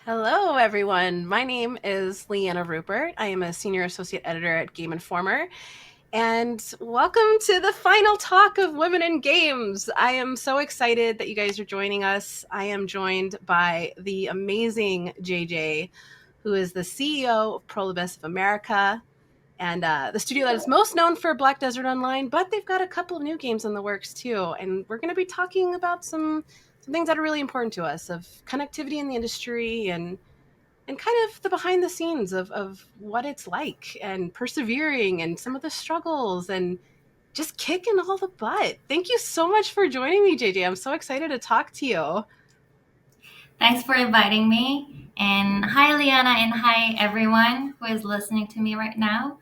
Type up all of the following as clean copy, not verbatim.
Hello, everyone. My name is Liana Ruppert. I am a senior associate editor at Game Informer. And welcome to the final talk of Women in Games. I am so excited that you guys are joining us. I am joined by the amazing JJ, who is the CEO of Prolibus of America and the studio that is most known for Black Desert Online, but they've got a couple of new games in the works too. And we're going to be talking about some things that are really important to us of connectivity in the industry and kind of the behind the scenes of what it's like and persevering and some of the struggles and just kicking all the butt. Thank you so much for joining me, JJ. I'm so excited to talk to you. Thanks for inviting me. And hi, Liana, and hi, everyone who is listening to me right now.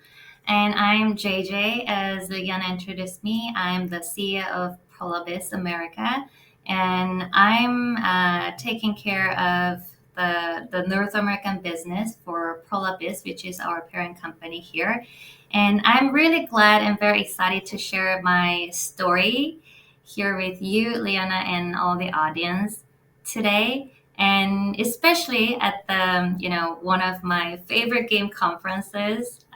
And I'm JJ. As Liana introduced me, I'm the CEO of Prolibus America, and I'm taking care of the North American business for Prolibus, which is our parent company here. And I'm really glad and very excited to share my story here with you, Liana, and all the audience today, and especially at the one of my favorite game conferences,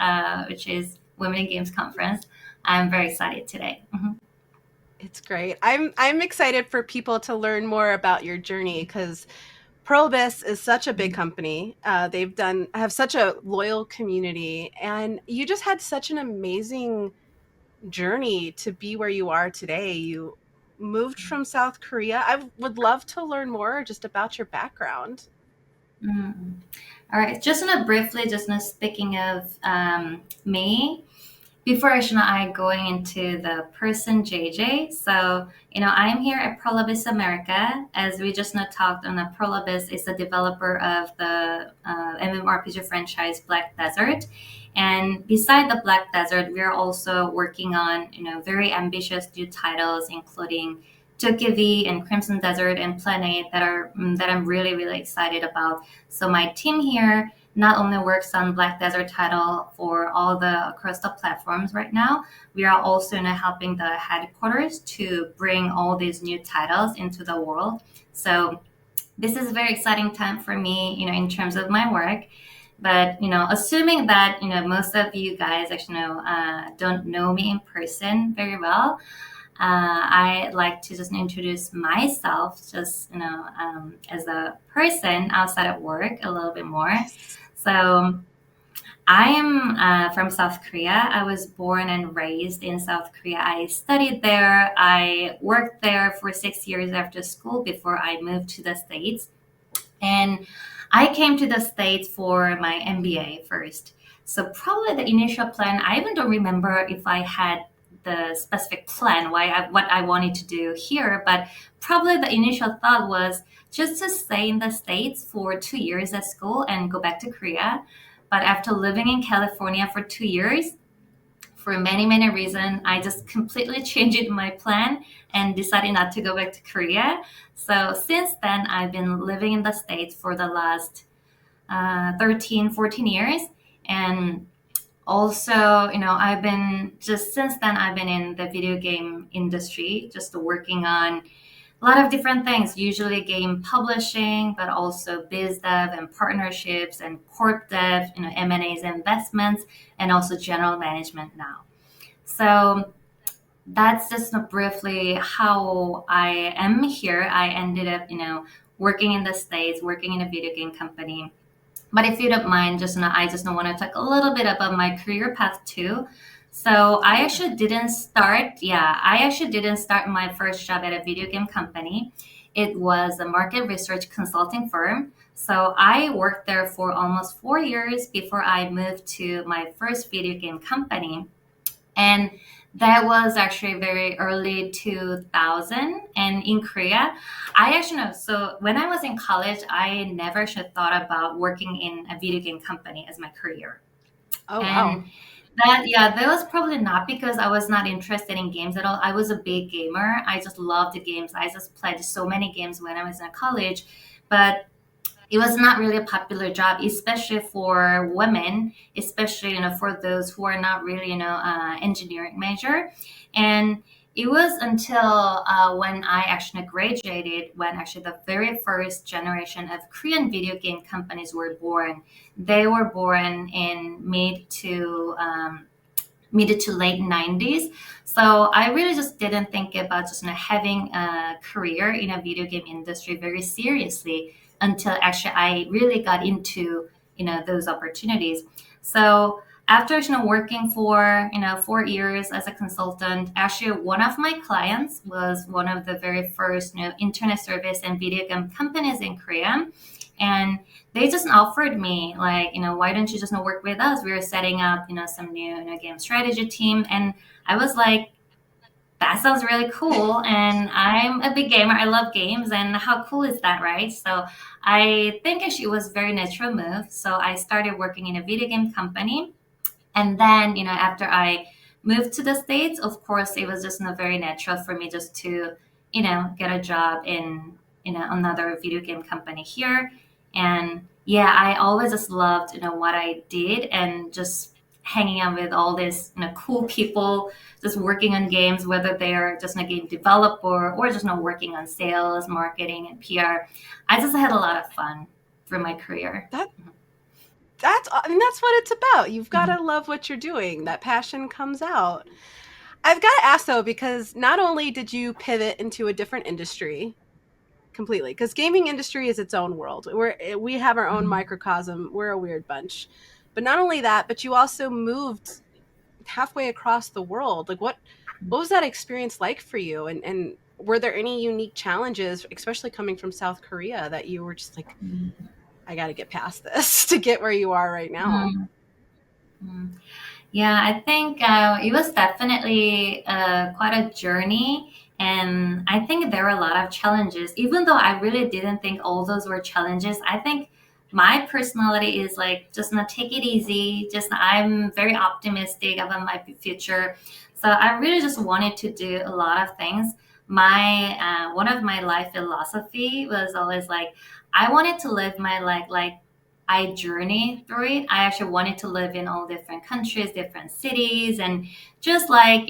which is Women in Games conference. I'm very excited today. It's great. I'm excited for people to learn more about your journey because Probus is such a big company. They've done have such a loyal community, and you just had such an amazing journey to be where you are today. You moved from South Korea. I would love to learn more just about your background. Mhm. All right, just briefly, speaking of me, before I going into the person JJ. So, I'm here at Prolibus America. As we just now talked on, the Prolibus is the developer of the MMORPG franchise Black Desert. And beside the Black Desert, we are also working on, very ambitious new titles, including Jeonghee and Crimson Desert and Planet that I'm really, really excited about. So my team here not only works on Black Desert title for all the across the platforms right now, we are also helping the headquarters to bring all these new titles into the world. So this is a very exciting time for me, in terms of my work. But assuming that most of you guys actually don't know me in person very well, I like to just introduce myself, just as a person outside of work a little bit more. Yes. So I am from South Korea. I was born and raised in South Korea. I studied there. I worked there for 6 years after school before I moved to the States. And I came to the States for my MBA first. So probably the initial plan, I even don't remember if I had the specific plan what I wanted to do here, but probably the initial thought was just to stay in the States for 2 years at school and go back to Korea. But after living in California for 2 years, for many, many reasons, I just completely changed my plan and decided not to go back to Korea. So since then, I've been living in the States for the last 13, 14 years. And also, I've been just since then, I've been in the video game industry, just working on a lot of different things, usually game publishing, but also biz dev and partnerships and corp dev, M&As, investments, and also general management now. So that's just briefly how I am here. I ended up, working in the States, working in a video game company. But if you don't mind, I just want to talk a little bit about my career path too. So I actually didn't start my first job at a video game company. It was a market research consulting firm. So I worked there for almost 4 years before I moved to my first video game company. And that was actually very early 2000. And in Korea, I actually know. So when I was in college, I never actually thought about working in a video game company as my career. Oh, wow. And that was probably not because I was not interested in games at all. I was a big gamer. I just loved the games. I just played so many games when I was in college. But it was not really a popular job, especially for women, especially for those who are not really engineering major. And it was until when I actually graduated, when actually the very first generation of Korean video game companies were born. They were born in mid to late 90s. So I really just didn't think about just having a career in a video game industry very seriously until actually I really got into those opportunities. So after working for 4 years as a consultant, actually one of my clients was one of the very first internet service and video game companies in Korea, and they just offered me like, why don't you just work with us? We were setting up some new game strategy team, and I was like, that sounds really cool, and I'm a big gamer. I love games, and how cool is that, right? So I think actually it was a very natural move. So I started working in a video game company, and then, after I moved to the States, of course, it was just not very natural for me just to, get a job in, another video game company here. And yeah, I always just loved, what I did, and just hanging out with all these, cool people, just working on games, whether they're just a game developer or just working on sales, marketing, and PR. I just had a lot of fun through my career. That I mean, that's what it's about. You've got Mhm. to love what you're doing. That passion comes out. I've got to ask though, because not only did you pivot into a different industry completely, because gaming industry is its own world. We have our own Mhm. microcosm. We're a weird bunch. But not only that, but you also moved halfway across the world. Like what was that experience like for you? And were there any unique challenges, especially coming from South Korea, that you were just like, I got to get past this to get where you are right now? Mhm. Mhm. Yeah, I think it was definitely quite a journey. And I think there were a lot of challenges. Even though I really didn't think all those were challenges, I think my personality is like, just not take it easy. Just I'm very optimistic about my future. So I really just wanted to do a lot of things. My one of my life philosophy was always like, I wanted to live my life like I journeyed through it. I actually wanted to live in all different countries, different cities, and just like,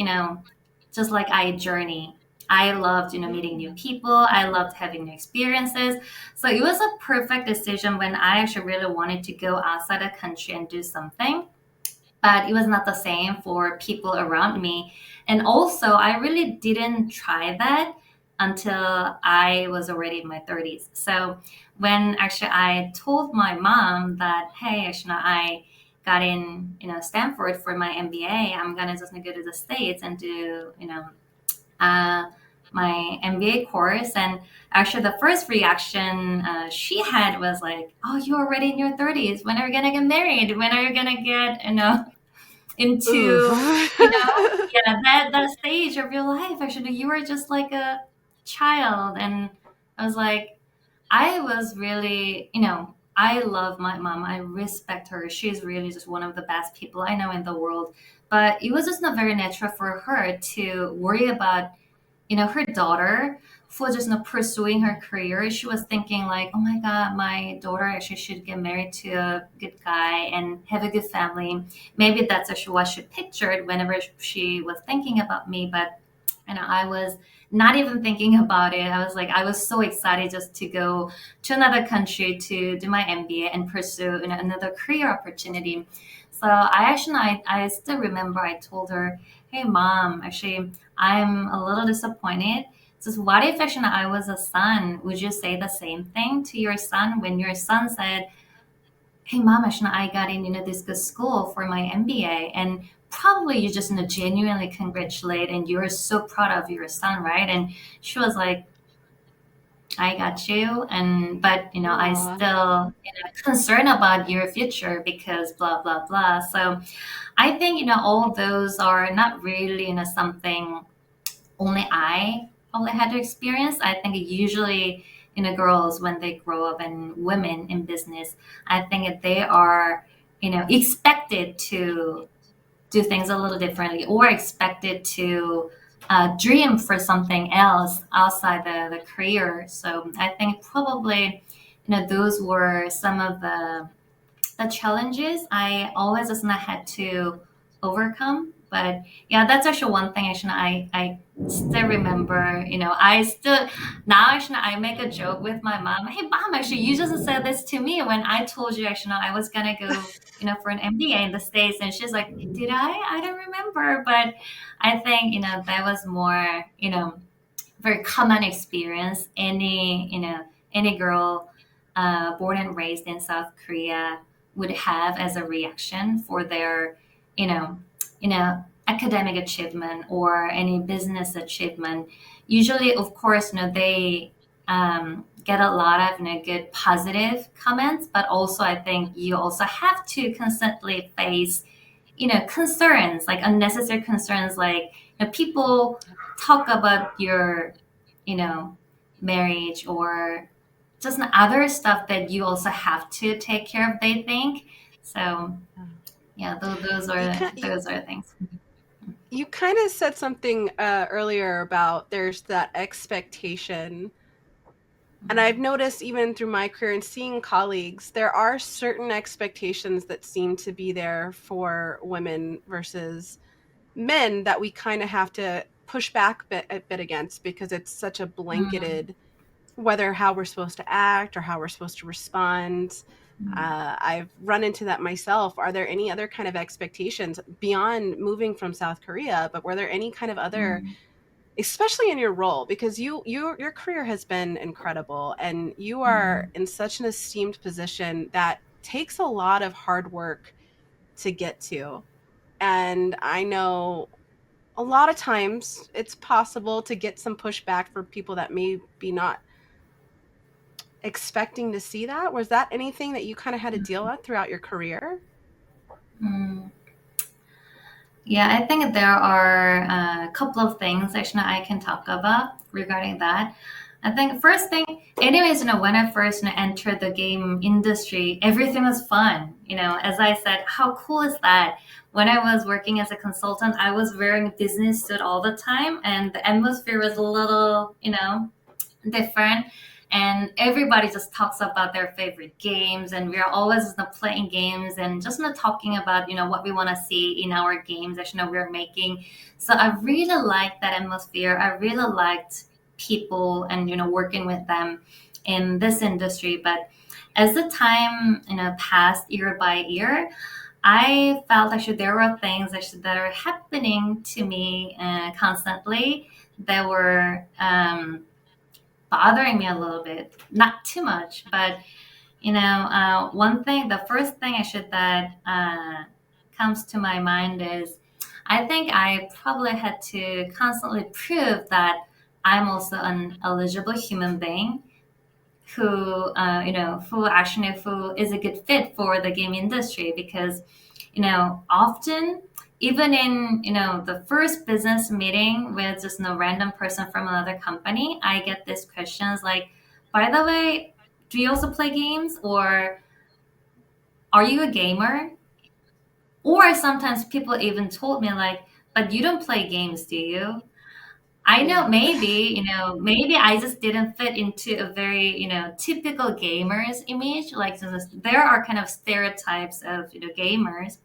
just like I journey. I loved, meeting new Mm. people. I loved having new experiences. So it was a perfect decision when I actually really wanted to go outside the country and do something, but it was not the same for people around me. And also, I really didn't try that until I was already in my 30s. So when actually I told my mom that, hey, actually, I got in, Stanford for my MBA, I'm gonna just go to the States and do, uh, my MBA course. And actually, the first reaction she had was like, "Oh, you're already in your 30s. When are you gonna get married? When are you gonna get, Ooh. into yeah, that stage of your life? Actually, you were just like a child." And I was like, I was really, I love my mom. I respect her. She's really just one of the best people I know in the world. But it was just not very natural for her to worry about, her daughter for just not pursuing her career. She was thinking like, oh my God, my daughter actually should get married to a good guy and have a good family. Maybe that's actually what she pictured whenever she was thinking about me. But, I was not even thinking about it. I was like, I was so excited just to go to another country to do my MBA and pursue, another career opportunity. So I still remember I told her, hey, mom, actually, I'm a little disappointed. Just what if actually I was a son? Would you say the same thing to your son when your son said, "Hey, mom, actually I got in this good school for my MBA," and probably you just genuinely congratulate and you're so proud of your son, right? And she was like, "I got you," and but I Aw. still concerned about your future because blah blah blah. So I think all those are not really something only had to experience. I think usually, girls when they grow up and women in business, I think they are, expected to do things a little differently or expected to dream for something else outside the career. So I think probably, those were some of the challenges I always just not had to overcome. But yeah, that's actually one thing actually I still remember. I still now actually I make a joke with my mom. Hey mom, actually you just said this to me when I told you actually I was gonna go for an MBA in the States, and she's like, did I? I don't remember, but I think that was more very common experience. Any girl born and raised in South Korea would have as a reaction for their, you know, academic achievement or any business achievement. Usually, of course, they get a lot of good positive comments, but also I think you also have to constantly face concerns, like unnecessary concerns, like people talk about your you know marriage or just other stuff that you also have to take care of, they think. So yeah, those you are can you, those are things. you kind of said something earlier about there's that expectation. And I've noticed even through my career and seeing colleagues, there are certain expectations that seem to be there for women versus men that we kind of have to push back a bit against because it's such a Mm, blanketed, whether how we're supposed to act or how we're supposed to respond. mm, I've run into that myself. Are there any other kind of expectations beyond moving from South Korea? But were there any kind of other, mm, especially in your role, because your career has been incredible and you are mm, in such an esteemed position that takes a lot of hard work to get to. And I know a lot of times it's possible to get some pushback for people that may be not expecting to see that. Was that anything that you kind of had to deal with throughout your career? mm. Yeah, I think there are a couple of things actually I can talk about regarding that. I think first thing, anyways, when I first entered the game industry, everything was fun. As I said, how cool is that? When I was working as a consultant, I was wearing a business suit all the time, and the atmosphere was a little, different, and everybody just talks about their favorite games, and we're always playing games and just talking about what we want to see in our games that we're making. So I really liked that atmosphere. I really liked people and working with them in this industry. But as the time passed year by year, I felt actually there were things actually that are happening to me constantly that were bothering me a little bit. Not too much, but one thing, the first thing actually that comes to my mind is I think I probably had to constantly prove that I'm also an eligible human being who is a good fit for the game industry, because often, even in the first business meeting with just no random person from another company, I get these questions like, by the way, do you also play games, or are you a gamer? Or sometimes people even told me like, but you don't play games, do you? I know, Mm. maybe I just didn't fit into a very, typical gamers image. Like, there are kind of stereotypes of, gamers.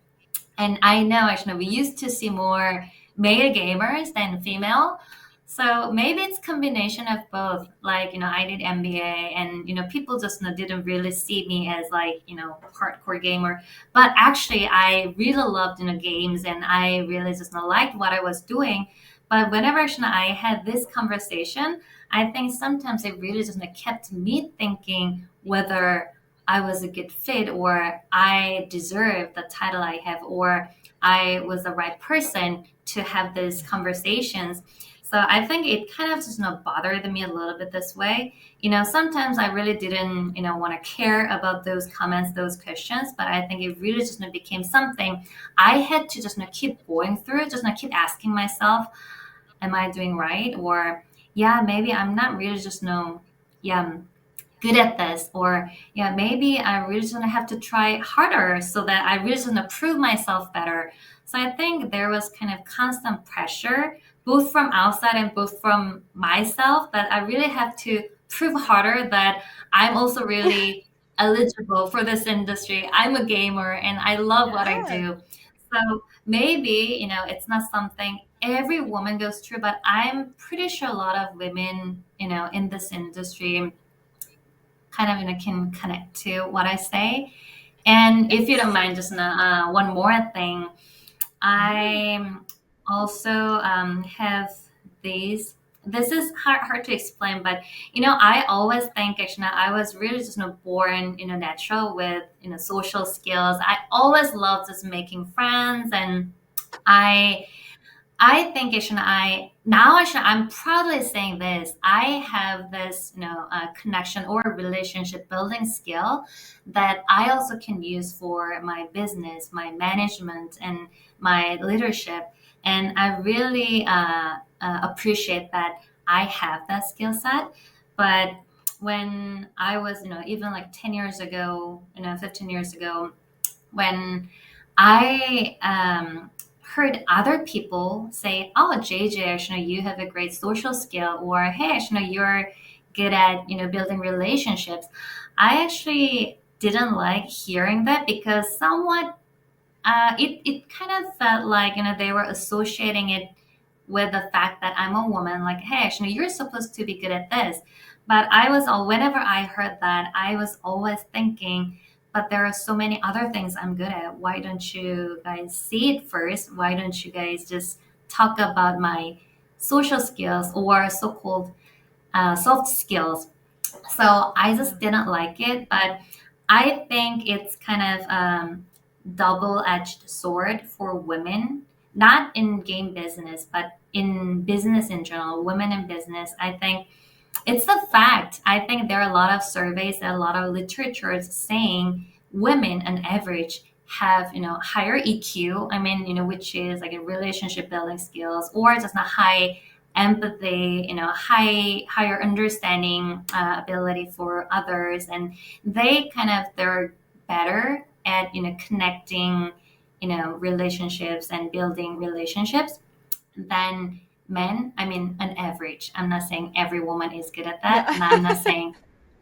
And I know actually we used to see more male gamers than female. So maybe it's combination of both. Like, I did MBA, and, people just didn't really see me as like, hardcore gamer. But actually I really loved, games, and I really just liked what I was doing. But whenever actually I had this conversation, I think sometimes it really just kept me thinking whether I was a good fit, or I deserve the title I have, or I was the right person to have these conversations. So I think it kind of just bothered me a little bit this way. Sometimes I really didn't want to care about those comments, those questions, but I think it really just became something I had to just keep going through, just keep asking myself, am I doing right? Or yeah, maybe I'm not really just yeah, good at this, or yeah, maybe I really just gonna have to try harder so that I really just gonna prove myself better. So I think there was kind of constant pressure, both from outside and both from myself, that I really have to prove harder that I'm also really eligible for this industry. I'm a gamer and I love what I Yeah. do. So maybe, it's not something every woman goes through, but I'm pretty sure a lot of women, in this industry kind of, can connect to what I say. And if you don't Yes. mind, just one more thing. Yeah. I also have these. This is hard to explain, but I always think actually I was really just born natural with social skills. I always loved just making friends, and I I think Ishan, I'm proudly saying this. I have this, connection or relationship building skill that I also can use for my business, my management, and my leadership. And I really appreciate that I have that skill set. But when I was, even like 10 years ago, 15 years ago, when I heard other people say, "Oh, JJ, actually, you have a great social skill," or "Hey, actually, you're good at building relationships." I actually didn't like hearing that because somewhat it kind of felt like they were associating it with the fact that I'm a woman. Like, hey, actually, you're supposed to be good at this. But I was all whenever I heard that, I was always thinking, but there are so many other things I'm good at. Why don't you guys see it first? Why don't you guys just talk about my social skills or so-called soft skills? So I Yeah. just didn't like it, but I think it's kind of double-edged sword for women, not in game business, but in business in general, women in business. I think it's the fact. I think there are a lot of surveys and a lot of literature saying women on average have higher EQ. I mean, which is like a relationship building skills, or just a high empathy, higher understanding ability for others, and they're better at connecting, relationships and building relationships than men. I mean, on average. I'm not saying every woman is good at that, Yeah. and I'm not saying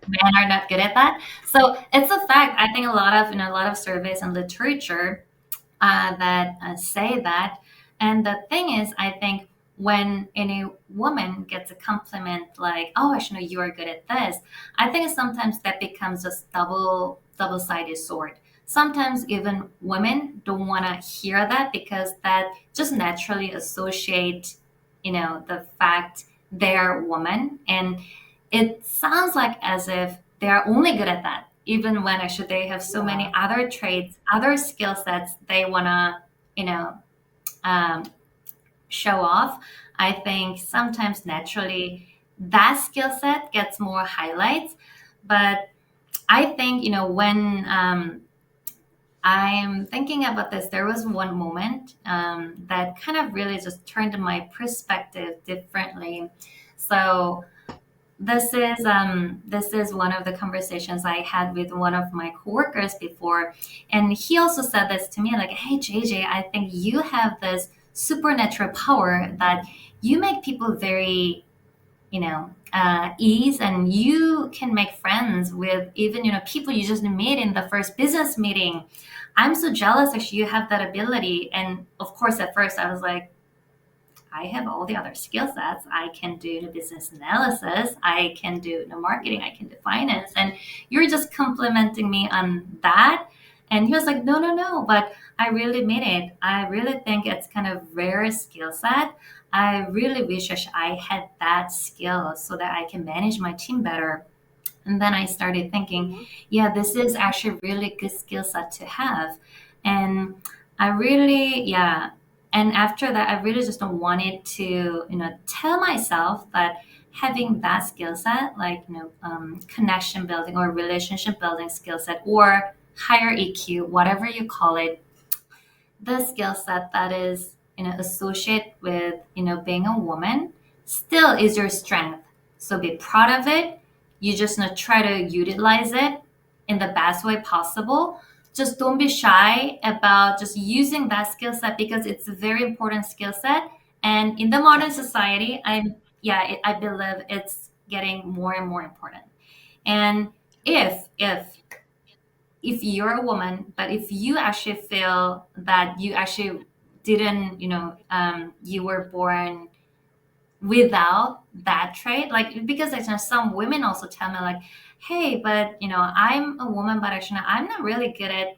men are not good at that. So it's a fact. I think a lot of surveys and literature that say that. And the thing is, I think when any woman gets a compliment like, "Oh, I should know you are good at this," I think sometimes that becomes just double-sided sword. Sometimes even women don't want to hear that because that just naturally associate, the fact they're woman, and it sounds like as if they're only good at that, even when actually they have so many Yeah. other traits, other skill sets they want to, you know, um, show off. I think sometimes naturally that skill set gets more highlights. But I think, when I'm thinking about this, there was one moment that kind of really just turned my perspective differently. So, this is one of the conversations I had with one of my coworkers before, and he also said this to me like, "Hey JJ, I think you have this supernatural power that you make people very ease, and you can make friends with even people you just meet in the first business meeting. I'm so jealous that you have that ability." And of course at first I was like, I have all the other skill sets. I can do the business analysis. I can do the marketing. I can do finance. And you're just complimenting me on that. And he was like, no, no, no. But I really mean it. I really think it's kind of rare skill set. I really wish I had that skill so that I can manage my team better. And then I started thinking, Mhm. yeah, this is actually really good skill set to have. And I really, yeah. And after that, I really just wanted to, tell myself that having that skill set, like, connection building or relationship building skill set or higher EQ, whatever you call it, the skill set that is associated with being a woman still is your strength, so be proud of it. You just try to utilize it in the best way possible. Just don't be shy about just using that skill set because it's a very important skill set, and in the modern Yes. society I believe it's getting more and more important. And if if you're a woman, but if you actually feel that you actually didn't, you were born without that trait, like, because there's some women also tell me like, hey, but I'm a woman, but actually I'm not really good at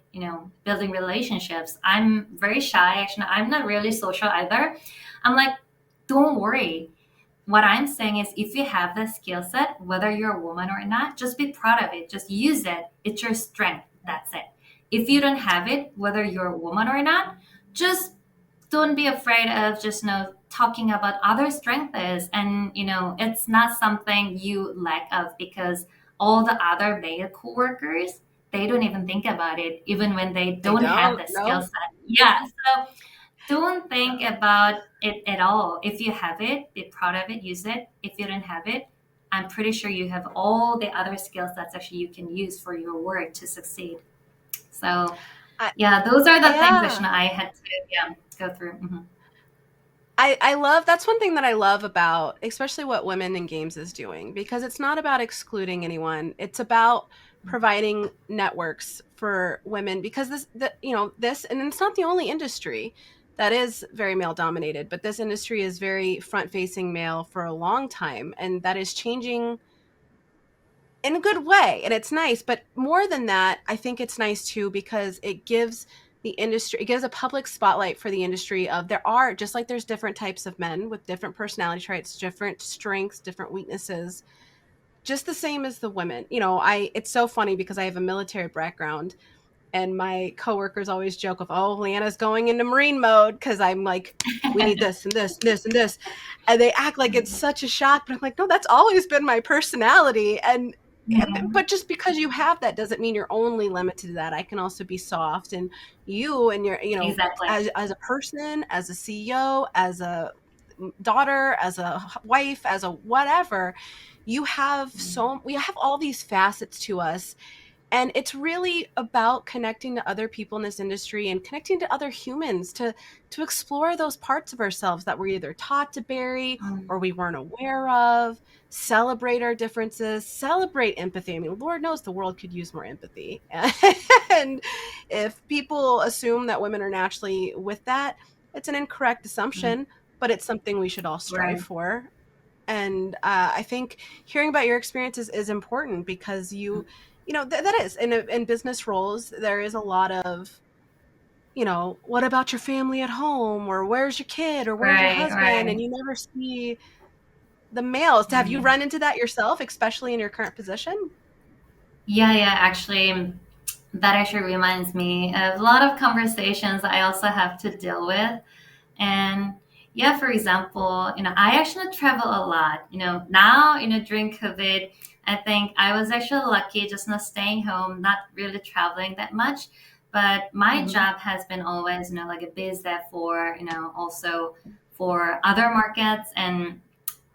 building relationships. I'm very shy, actually I'm not really social either. I'm like, don't worry. What I'm saying is, if you have the skill set, whether you're a woman or not, just be proud of it. Just use it. It's your strength. That's it. If you don't have it, whether you're a woman or not, just don't be afraid of just talking about other strengths. And it's not something you lack of, because all the other male coworkers, they don't even think about it, even when they They don't have don't. the skill No. set. Yeah. So don't think about it at all. If you have it, be proud of it, use it. If you don't have it, I'm pretty sure you have all the other skills that actually you can use for your work to succeed. So, I, yeah, those are the things that yeah. I had to, yeah, go through. I love that's one thing that I love about especially what Women in Games is doing, because it's not about excluding anyone. It's about providing networks for women, because this, and it's not the only industry that is very male dominated, but this industry is very front facing male for a long time, and that is changing in a good way, and it's nice. But more than that, I think it's nice too, because it gives the industry, it gives a public spotlight for the industry of, there are, just like there's different types of men with different personality traits, different strengths, different weaknesses, just the same as the women. I it's so funny because I have a military background, and my coworkers always joke of, oh, Leanna's going into Marine mode, because I'm like, we need this and this and this and this, and they act like it's such a shock, but I'm like, no, that's always been my personality. And Yeah, but just because you have that doesn't mean you're only limited to that. I can also be soft, and you and your, exactly. as a person, as a CEO, as a daughter, as a wife, as a whatever, we have all these facets to us, and it's really about connecting to other people in this industry, and connecting to other humans, to explore those parts of ourselves that we're either taught to bury Mm, or we weren't aware of. Celebrate our differences, celebrate empathy. I mean, Lord knows the world could use more empathy. And if people assume that women are naturally with that, it's an incorrect mm, assumption, but it's something we should all strive right. for. And I think hearing about your experiences is important, because that is in business roles, there is a lot of, what about your family at home, or where's your kid, or where's your Right, husband, and right. you never see the males. Have you Right. run into that yourself, especially in your current position? Yeah, yeah, actually, that actually reminds me of a lot of conversations I also have to deal with. And yeah, for example, I actually travel a lot. Now, during COVID, I think I was actually lucky just not staying home, not really traveling that much. But my Hmm. job has been always, like a biz dev for, also for other markets. And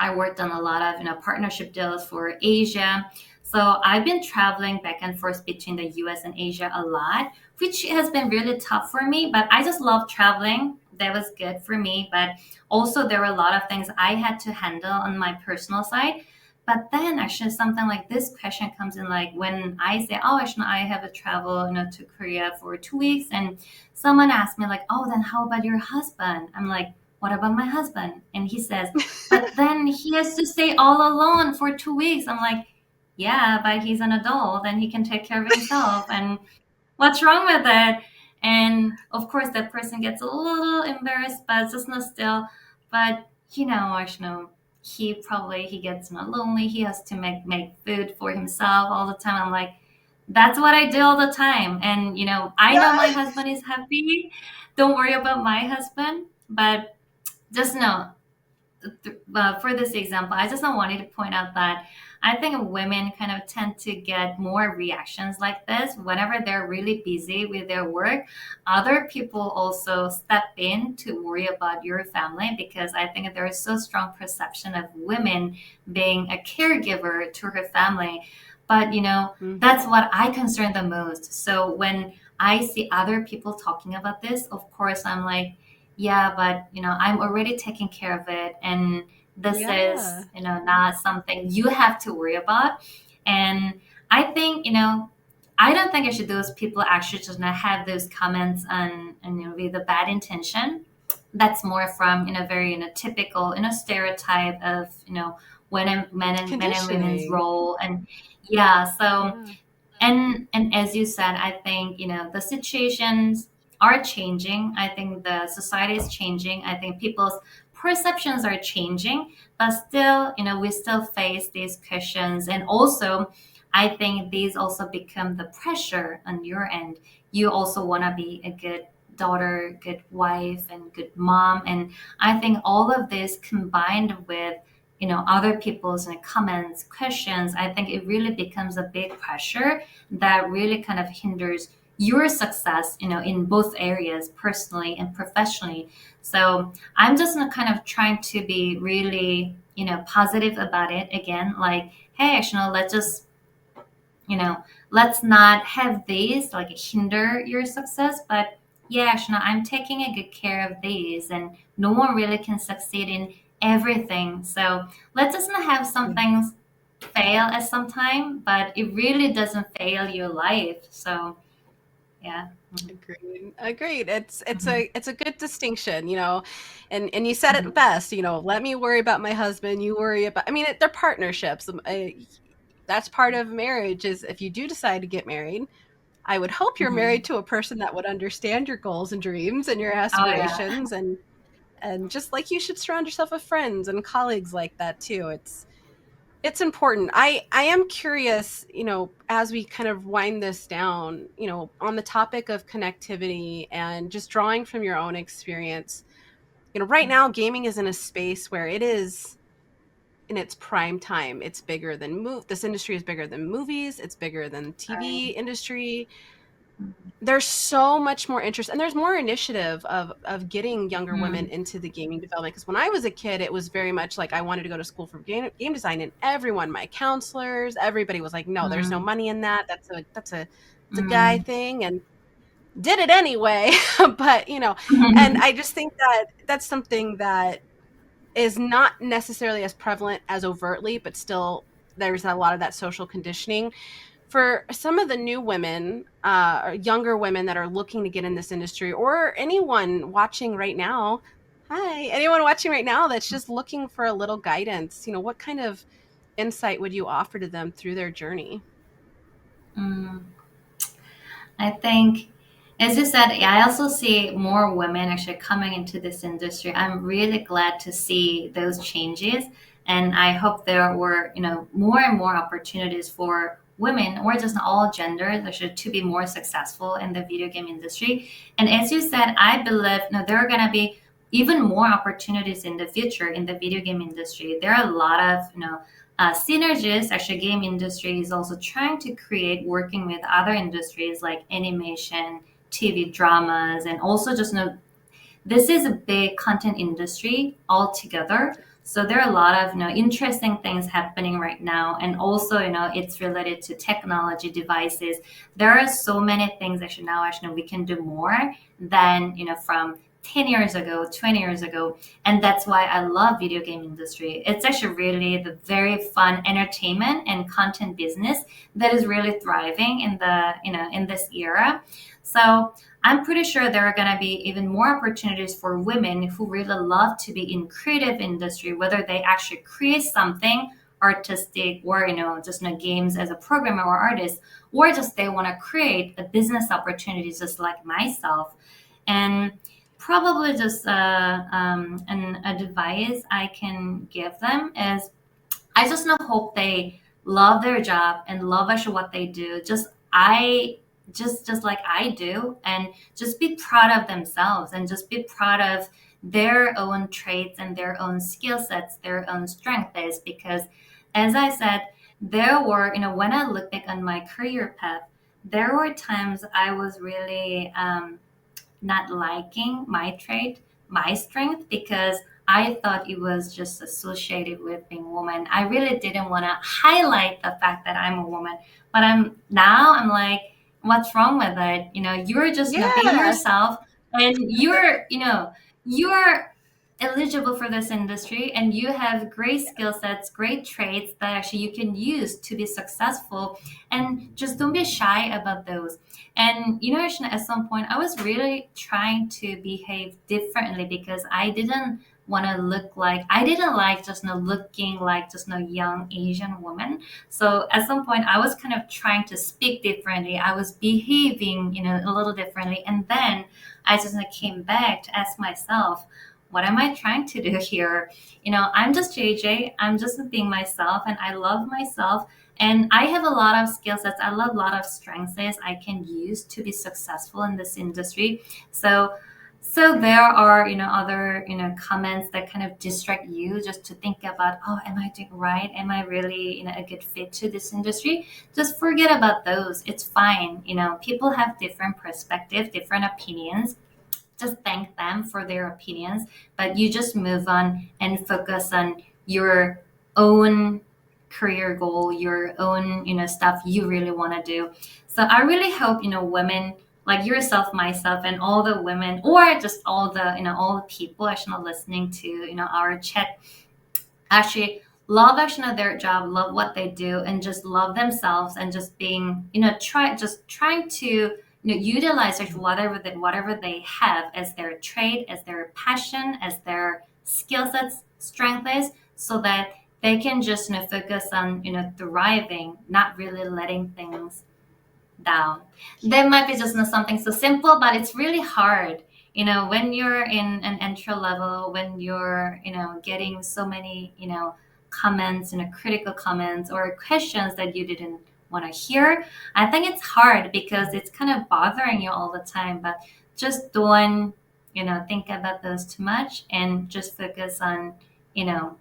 I worked on a lot of, partnership deals for Asia. So I've been traveling back and forth between the US and Asia a lot, which has been really tough for me, but I just love traveling. That was good for me. But also there were a lot of things I had to handle on my personal side. But then actually something like this question comes in, like when I say, oh, actually I have a travel, to Korea for 2 weeks, and someone asked me like, oh, then how about your husband? I'm like, what about my husband? And he says, but then he has to stay all alone for 2 weeks. I'm like, yeah, but he's an adult and he can take care of himself. And what's wrong with it? And of course, that person gets a little embarrassed, but it's just not still. But he gets lonely. He has to make food for himself all the time. I'm like, that's what I do all the time. And I know my Yeah. husband is happy. Don't worry about my husband, but just know, for this example, I just wanted to point out that I think women kind of tend to get more reactions like this whenever they're really busy with their work. Other people also step in to worry about your family, because I think there is so strong perception of women being a caregiver to her family. But that's Hmm. what I concern the most. So when I see other people talking about this, of course I'm like, yeah, but I'm already taking care of it, and this Yeah. is not something you have to worry about. And I think I don't think actually those people actually just not have those comments and with a bad intention. That's more from very typical stereotype of men and women's Conditioning. role. And yeah, so Yeah. and as you said, I think the situations are changing. I think the society is changing. I think people's perceptions are changing, but still we still face these questions. And also I think these also become the pressure on your end. You also want to be a good daughter, good wife, and good mom. And I think all of this combined with other people's comments, questions, I think it really becomes a big pressure that really kind of hinders your success, in both areas, personally and professionally. So I'm just kind of trying to be really, positive about it again. Like, hey, actually, let's just, you know, let's not have these like hinder your success, but yeah, actually, I'm taking a good care of these, and no one really can succeed in everything. So let's just not have some things fail at some time, but it really doesn't fail your life. So yeah. Mhm. Agreed. Agreed. It's Mhm. a good distinction, and you said it Mhm. best, let me worry about my husband, you worry about. I mean, they're partnerships. That's part of marriage. Is if you do decide to get married, I would hope you're married Mhm. to a person that would understand your goals and dreams and your Oh yeah. aspirations, and just like you should surround yourself with friends and colleagues like that too. It's important. I am curious, as we kind of wind this down, on the topic of connectivity and just drawing from your own experience. Right now gaming is in a space where it is in its prime time. It's bigger than this industry is bigger than movies, it's bigger than Right. TV industry. There's so much more interest, and there's more initiative of getting younger women Mhm. into the gaming development. Because when I was a kid, it was very much like I wanted to go to school for game design, and everyone, my counselors, everybody was like, no, there's no Mhm. money in that. That's a guy Mhm. thing. And did it anyway. But and Mhm. I just think that that's something that is not necessarily as prevalent as overtly, but still there's a lot of that social conditioning for some of the new women, or younger women that are looking to get in this industry, or anyone watching right now. Hi, anyone watching right now that's just looking for a little guidance. What kind of insight would you offer to them through their journey? Mhm. I think, as you said, yeah, I also see more women actually coming into this industry. I'm really glad to see those changes, and I hope there were, more and more opportunities for women or just all genders actually to be more successful in the video game industry. And as you said, I believe, there are gonna be even more opportunities in the future in the video game industry. There are a lot of, synergies. Actually, game industry is also trying to create working with other industries like animation, TV dramas, and also just this is a big content industry altogether. So there are a lot of interesting things happening right now, and also it's related to technology devices. There are so many things actually now. Actually, we can do more than from 10 years ago, 20 years ago, and that's why I love video game industry. It's actually really the very fun entertainment and content business that is really thriving in the in this era. So I'm pretty sure there are going to be even more opportunities for women who really love to be in creative industry, whether they actually create something artistic or just games as a programmer or artist, or just they want to create a business opportunity just like myself. And probably just an advice I can give them is I just hope they love their job and love actually what they do. Just like I do, and just be proud of themselves and just be proud of their own traits and their own skill sets, their own strengths. Because as I said, there were, when I look back on my career path, there were times I was really not liking my trait, my strength, because I thought it was just associated with being a woman. I really didn't want to highlight the fact that I'm a woman. But I'm like, what's wrong with it? You're just being Yeah. yourself, and you're eligible for this industry and you have great skill sets, great traits that actually you can use to be successful. And just don't be shy about those. And actually, at some point, I was really trying to behave differently because I didn't want to look like I didn't like just looking like just young Asian woman. So at some point, I was kind of trying to speak differently. I was behaving, a little differently, and then I just came back to ask myself, what am I trying to do here? I'm just JJ. I'm just being myself, and I love myself. And I have a lot of skill sets. I love a lot of strengths I can use to be successful in this industry. So there are other comments that kind of distract you just to think about, oh, am I doing right? Am I really a good fit to this industry? Just forget about those. It's fine. People have different perspectives, different opinions. Just thank them for their opinions, but you just move on and focus on your own career goal, your own stuff you really want to do. So I really hope women like yourself, myself, and all the women, or just all the all the people actually listening to our chat, actually love actually their job, love what they do, and just love themselves, and just being trying to utilize whatever they have as their trade, as their passion, as their skill sets, strength is, so that they can just focus on thriving, not really letting things down. That might be just something so simple, but it's really hard. When you're in an entry level, when you're, getting so many, comments, critical comments or questions that you didn't want to hear. I think it's hard because it's kind of bothering you all the time, but just don't, think about those too much and just focus on, you know,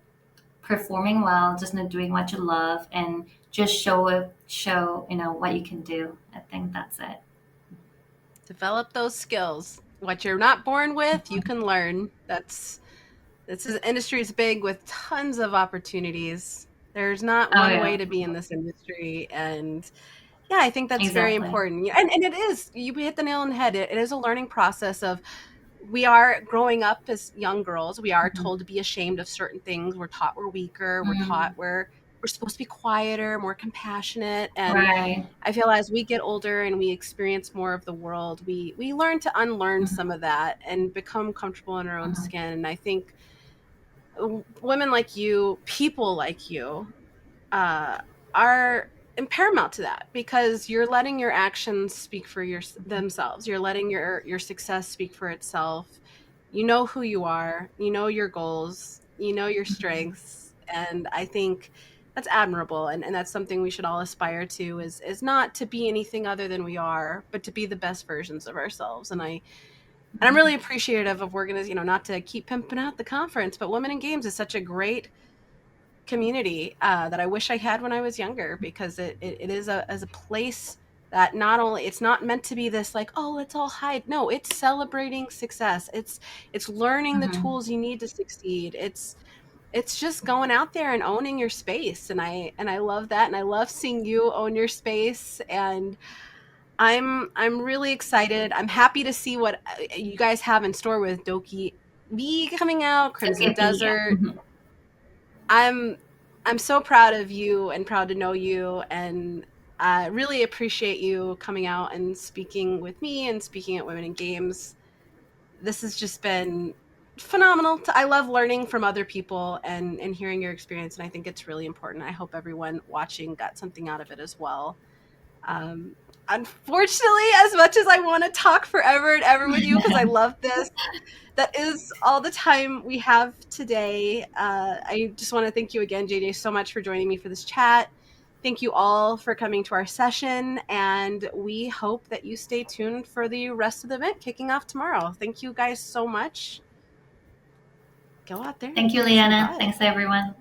performing well, just doing what you love, and just show what you can do. I think that's it. Develop those skills. What you're not born with, you can learn. This industry is big with tons of opportunities. There's not Oh one way yeah, to be in this industry, and yeah, I think that's very exactly. important. Yeah, and it is. You hit the nail on the head. It is a learning process of we are growing up as young girls. We are Mhm. told to be ashamed of certain things. We're taught we're weaker. We're taught Mhm. we're supposed to be quieter, more compassionate. And Right. I feel as we get older and we experience more of the world, we learn to unlearn some Mhm. of that and become comfortable in our own Mhm. skin. And I think women like you, people like you, uh, are paramount to that because you're letting your actions speak for themselves. You're letting your success speak for itself. You know who you are. You know your goals. You know your strengths, and I think that's admirable. And that's something we should all aspire to is not to be anything other than we are, but to be the best versions of ourselves. And I'm really appreciative of organizing. Not to keep pimping out the conference, but Women in Games is such a great community that I wish I had when I was younger because it is as a place that not only it's not meant to be this like, oh, let's all hide. No, it's celebrating success. It's learning the Mhm. tools you need to succeed. It's just going out there and owning your space, and I love that, and I love seeing you own your space. And I'm really excited. I'm happy to see what you guys have in store with Doki V coming out, Crimson Okay, yeah. Desert. I'm I'm so proud of you and proud to know you, and I really appreciate you coming out and speaking with me and speaking at Women in Games. This has just been phenomenal. I love learning from other people and hearing your experience, and I think it's really important. I hope everyone watching got something out of it as well. Um, Unfortunately, as much as I want to talk forever and ever with you because I love this, that is all the time we have today. I just want to thank you again, JJ, so much for joining me for this chat. Thank you all for coming to our session, and we hope that you stay tuned for the rest of the event kicking off tomorrow. Thank you guys so much. Go out there and Thank you, kick some Liana. butt. Thanks, everyone.